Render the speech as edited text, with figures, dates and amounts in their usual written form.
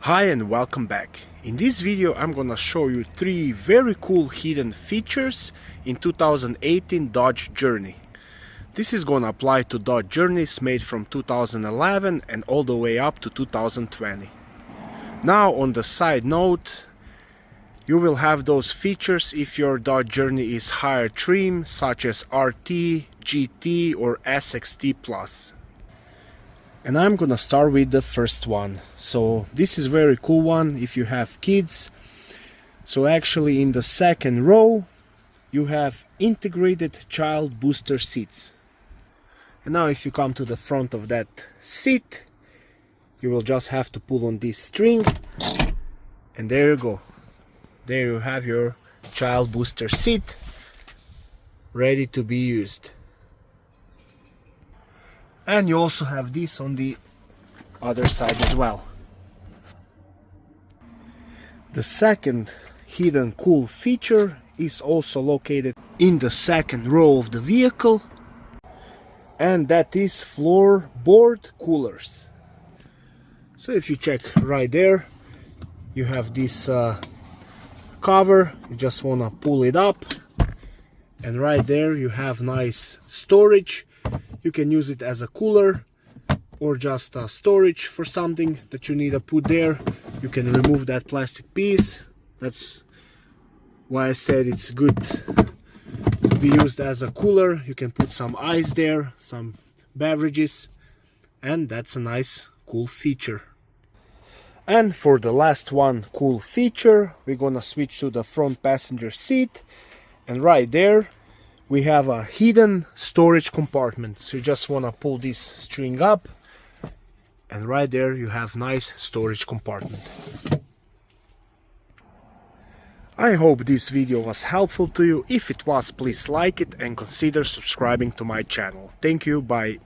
Hi and welcome back. In this video I'm gonna show you 3 very cool hidden features in 2018 Dodge Journey. This is gonna apply to Dodge Journeys made from 2011 and all the way up to 2020. Now on the side note, you will have those features if your Dodge Journey is higher trim such as RT, GT or SXT Plus. And I'm gonna start with the first one. So this is a very cool one if you have kids. So actually in the second row you have integrated child booster seats. And now if you come to the front of that seat, you will just have to pull on this string and there you go. There you have your child booster seat ready to be used. And you also have this on the other side as well. The second hidden cool feature is also located in the second row of the vehicle, and that is floorboard coolers. So if you check right there, you have this cover. You just want to pull it up, and right there you have nice storage. You can use it as a cooler or just a storage for something that you need to put there. You can remove that plastic piece. That's why I said it's good to be used as a cooler. You can put some ice there, some beverages, and that's a nice cool feature. And for the last one cool feature, we're gonna switch to the front passenger seat, and right there we have a hidden storage compartment. So you just want to pull this string up and right there you have nice storage compartment. I hope this video was helpful to you. If it was, please like it and consider subscribing to my channel. Thank you, bye.